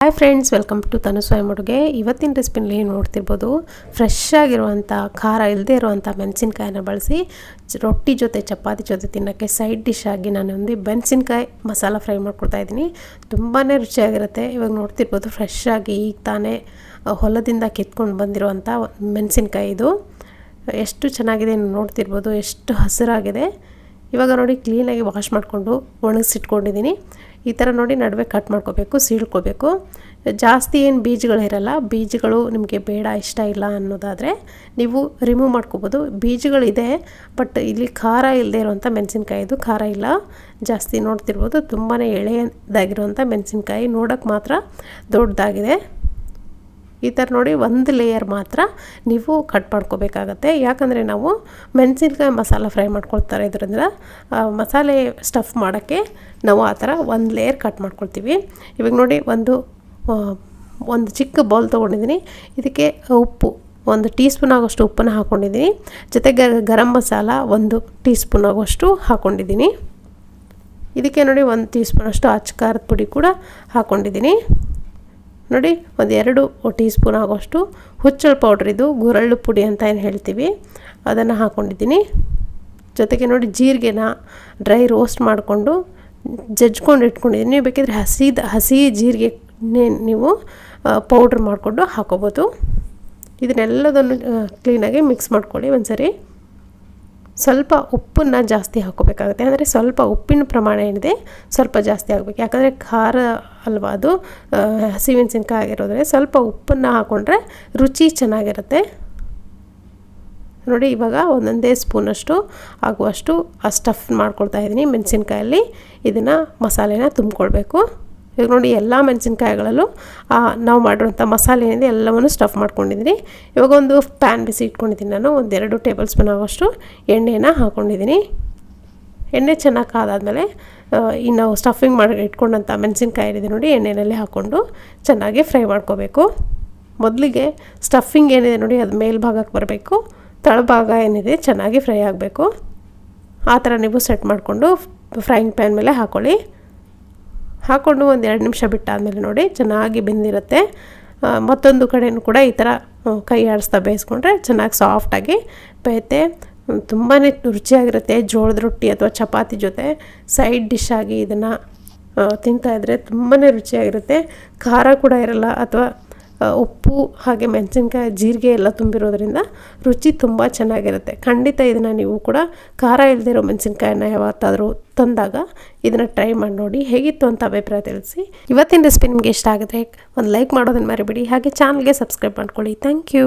Hi friends, welcome to ತನು ಸ್ವಯಂ ಅಡುಗೆ. ಇವತ್ತಿನ ರೆಸಿಪಿನಲ್ಲಿ ನೋಡ್ತಿರ್ಬೋದು, ಫ್ರೆಶ್ ಆಗಿರುವಂಥ ಖಾರ ಇಲ್ಲದೆ ಇರುವಂಥ ಮೆಣಸಿನ್ಕಾಯಿನ ಬಳಸಿ ರೊಟ್ಟಿ ಜೊತೆ ಚಪಾತಿ ಜೊತೆ ತಿನ್ನೋಕ್ಕೆ ಸೈಡ್ ಡಿಶ್ ಆಗಿ ನಾನೊಂದು ಮೆಣಸಿನ್ಕಾಯಿ ಮಸಾಲ ಫ್ರೈ ಮಾಡ್ಕೊಡ್ತಾ ಇದ್ದೀನಿ. ತುಂಬಾ ರುಚಿಯಾಗಿರುತ್ತೆ. ಇವಾಗ ನೋಡ್ತಿರ್ಬೋದು, ಫ್ರೆಶ್ ಆಗಿ ಈಗ ತಾನೇ ಹೊಲದಿಂದ ಕಿತ್ಕೊಂಡು ಬಂದಿರುವಂಥ ಮೆಣಸಿನ್ಕಾಯಿ. ಇದು ಎಷ್ಟು ಚೆನ್ನಾಗಿದೆ ನೋಡ್ತಿರ್ಬೋದು, ಎಷ್ಟು ಹಸಿರಾಗಿದೆ. ಇವಾಗ ನೋಡಿ ಕ್ಲೀನಾಗಿ ವಾಶ್ ಮಾಡಿಕೊಂಡು ಒಣಗಿಸಿಟ್ಕೊಂಡಿದ್ದೀನಿ. ಈ ಥರ ನೋಡಿ ನಡುವೆ ಕಟ್ ಮಾಡ್ಕೋಬೇಕು, ಸೀಳ್ಕೋಬೇಕು. ಜಾಸ್ತಿ ಏನು ಬೀಜಗಳಿರಲ್ಲ. ಬೀಜಗಳು ನಿಮಗೆ ಬೇಡ, ಇಷ್ಟ ಇಲ್ಲ ಅನ್ನೋದಾದರೆ ನೀವು ರಿಮೂವ್ ಮಾಡ್ಕೋಬೋದು. ಬೀಜಗಳಿದೆ, ಬಟ್ ಇಲ್ಲಿ ಖಾರ ಇಲ್ಲದೆ ಇರುವಂಥ ಮೆಣಸಿನ್ಕಾಯಿ. ಇದು ಖಾರ ಇಲ್ಲ ಜಾಸ್ತಿ. ನೋಡ್ತಿರ್ಬೋದು, ತುಂಬಾ ಎಳೆಯದಾಗಿರುವಂಥ ಮೆಣಸಿನ್ಕಾಯಿ. ನೋಡೋಕ್ಕೆ ಮಾತ್ರ ದೊಡ್ಡದಾಗಿದೆ. ಈ ಥರ ನೋಡಿ ಒಂದು ಲೇಯರ್ ಮಾತ್ರ ನೀವು ಕಟ್ ಮಾಡ್ಕೋಬೇಕಾಗತ್ತೆ. ಯಾಕಂದರೆ ನಾವು ಮೆಣಸಿನ್ಕಾಯಿ ಮಸಾಲ ಫ್ರೈ ಮಾಡ್ಕೊಳ್ತಾರೆ, ಇದರಿಂದ ಮಸಾಲೆ ಸ್ಟಫ್ ಮಾಡೋಕ್ಕೆ ನಾವು ಆ ಥರ ಒಂದು ಲೇಯರ್ ಕಟ್ ಮಾಡ್ಕೊಳ್ತೀವಿ. ಇವಾಗ ನೋಡಿ ಒಂದು ಚಿಕ್ಕ ಬೌಲ್ ತೊಗೊಂಡಿದ್ದೀನಿ. ಇದಕ್ಕೆ ಉಪ್ಪು 1 ಟೀ ಸ್ಪೂನ್ ಆಗೋಷ್ಟು ಉಪ್ಪನ್ನು ಹಾಕ್ಕೊಂಡಿದ್ದೀನಿ. ಜೊತೆಗೆ ಗರಂ ಮಸಾಲ 1 ಟೀ ಸ್ಪೂನ್ ಆಗೋಷ್ಟು ಹಾಕ್ಕೊಂಡಿದ್ದೀನಿ. ಇದಕ್ಕೆ ನೋಡಿ 1 ಟೀ ಸ್ಪೂನಷ್ಟು ಅಚ್ಕಾರದ ಪುಡಿ ಕೂಡ ಹಾಕ್ಕೊಂಡಿದ್ದೀನಿ. ನೋಡಿ 2 ಟೀ ಸ್ಪೂನ್ ಆಗೋಷ್ಟು ಹುಚ್ಚಳ ಪೌಡ್ರ್, ಇದು ಗುರಳ್ಳು ಪುಡಿ ಅಂತ ಏನು ಹೇಳ್ತೀವಿ, ಅದನ್ನು ಹಾಕ್ಕೊಂಡಿದ್ದೀನಿ. ಜೊತೆಗೆ ನೋಡಿ ಜೀರಿಗೆನ ಡ್ರೈ ರೋಸ್ಟ್ ಮಾಡಿಕೊಂಡು ಜಜ್ಕೊಂಡು ಇಟ್ಕೊಂಡಿದ್ದೀನಿ. ನೀವು ಬೇಕಿದ್ರೆ ಹಸಿ ಜೀರಿಗೆ ನೀವು ಪೌಡ್ರ್ ಮಾಡಿಕೊಂಡು ಹಾಕೋಬೋದು. ಇದನ್ನೆಲ್ಲದನ್ನು ಕ್ಲೀನಾಗಿ ಮಿಕ್ಸ್ ಮಾಡ್ಕೊಳ್ಳಿ ಒಂದ್ಸರಿ. ಸ್ವಲ್ಪ ಉಪ್ಪನ್ನು ಜಾಸ್ತಿ ಹಾಕೋಬೇಕಾಗುತ್ತೆ. ಅಂದರೆ ಸ್ವಲ್ಪ ಉಪ್ಪಿನ ಪ್ರಮಾಣ ಏನಿದೆ ಸ್ವಲ್ಪ ಜಾಸ್ತಿ ಆಗಬೇಕು. ಯಾಕಂದರೆ ಖಾರ ಅಲ್ವಾ ಅದು, ಹಸಿಮೆಣಸಿನ್ಕಾಯಿ ಆಗಿರೋದ್ರೆ ಸ್ವಲ್ಪ ಉಪ್ಪನ್ನು ಹಾಕ್ಕೊಂಡ್ರೆ ರುಚಿ ಚೆನ್ನಾಗಿರುತ್ತೆ. ನೋಡಿ ಇವಾಗ 1 ಸ್ಪೂನಷ್ಟು ಆಗುವಷ್ಟು ಸ್ಟಫ್ ಮಾಡ್ಕೊಳ್ತಾ ಇದ್ದೀನಿ ಮೆಣಸಿನ್ಕಾಯಲ್ಲಿ. ಇದನ್ನು ಮಸಾಲೆನ ತುಂಬಿಕೊಳ್ಬೇಕು. ಈಗ ನೋಡಿ ಎಲ್ಲ ಮೆಣಸಿನ್ಕಾಯಿಗಳಲ್ಲೂ ನಾವು ಮಾಡಿರೋಂಥ ಮಸಾಲೆ ಏನಿದೆ ಎಲ್ಲವನ್ನು ಸ್ಟಫ್ ಮಾಡ್ಕೊಂಡಿದ್ದೀನಿ. ಇವಾಗ ಒಂದು ಪ್ಯಾನ್ ಬಿಸಿ ಇಟ್ಕೊಂಡಿದ್ದೀನಿ. ನಾನು 2 ಟೇಬಲ್ ಸ್ಪೂನ್ ಆಗೋಷ್ಟು ಎಣ್ಣೆನ ಹಾಕ್ಕೊಂಡಿದ್ದೀನಿ. ಎಣ್ಣೆ ಚೆನ್ನಾಗಿ ಕಾದಾದಮೇಲೆ ಈ ನಾವು ಸ್ಟಫಿಂಗ್ ಮಾಡಿ ಇಟ್ಕೊಂಡಂಥ ಮೆಣಸಿನ್ಕಾಯಿ ಏನಿದೆ ನೋಡಿ ಎಣ್ಣೆಯಲ್ಲಿ ಹಾಕ್ಕೊಂಡು ಚೆನ್ನಾಗಿ ಫ್ರೈ ಮಾಡ್ಕೋಬೇಕು. ಮೊದಲಿಗೆ ಸ್ಟಫಿಂಗ್ ಏನಿದೆ ನೋಡಿ ಅದು ಮೇಲ್ಭಾಗಕ್ಕೆ ಬರಬೇಕು, ತಳಭಾಗ ಏನಿದೆ ಚೆನ್ನಾಗಿ ಫ್ರೈ ಆಗಬೇಕು. ಆ ಥರ ನೀವು ಸೆಟ್ ಮಾಡಿಕೊಂಡು ಫ್ರೈಯಿಂಗ್ ಪ್ಯಾನ್ ಮೇಲೆ ಹಾಕ್ಕೊಂಡು 1-2 ನಿಮಿಷ ಬಿಟ್ಟಾದಮೇಲೆ ನೋಡಿ ಚೆನ್ನಾಗಿ ಬೆಂದಿರುತ್ತೆ. ಮತ್ತೊಂದು ಕಡೆಯೂ ಕೂಡ ಈ ಥರ ಕೈ ಆಡಿಸ್ತಾ ಬೇಯಿಸ್ಕೊಂಡ್ರೆ ಚೆನ್ನಾಗಿ ಸಾಫ್ಟಾಗಿ ಬೇಯುತ್ತೆ. ತುಂಬಾ ರುಚಿಯಾಗಿರುತ್ತೆ. ಜೋಳದ ರೊಟ್ಟಿ ಅಥವಾ ಚಪಾತಿ ಜೊತೆ ಸೈಡ್ ಡಿಶ್ ಆಗಿ ಇದನ್ನು ತಿಂತಾಯಿದ್ರೆ ತುಂಬಾ ರುಚಿಯಾಗಿರುತ್ತೆ. ಖಾರ ಕೂಡ ಇರಲ್ಲ, ಅಥವಾ ಉಪ್ಪು ಹಾಗೆ ಮೆಣಸಿನ್ಕಾಯಿ ಜೀರಿಗೆ ಎಲ್ಲ ತುಂಬಿರೋದ್ರಿಂದ ರುಚಿ ತುಂಬ ಚೆನ್ನಾಗಿರುತ್ತೆ. ಖಂಡಿತ ಇದನ್ನು ನೀವು ಕೂಡ ಖಾರ ಇಲ್ಲದಿರೋ ಮೆಣಸಿನ್ಕಾಯಿನ ಯಾವತ್ತಾದರೂ ತಂದಾಗ ಇದನ್ನು ಟ್ರೈ ಮಾಡಿ ನೋಡಿ. ಹೇಗಿತ್ತು ಅಂತ ಅಭಿಪ್ರಾಯ ತಿಳಿಸಿ. ಇವತ್ತಿನ ರೆಸಿಪಿ ನಿಮಗೆ ಇಷ್ಟ ಆಗಿದ್ರೆ ಒಂದು ಲೈಕ್ ಮಾಡೋದನ್ನು ಮರಿಬೇಡಿ. ಹಾಗೆ ಚಾನಲ್ಗೆ ಸಬ್ಸ್ಕ್ರೈಬ್ ಮಾಡ್ಕೊಳ್ಳಿ. Thank you.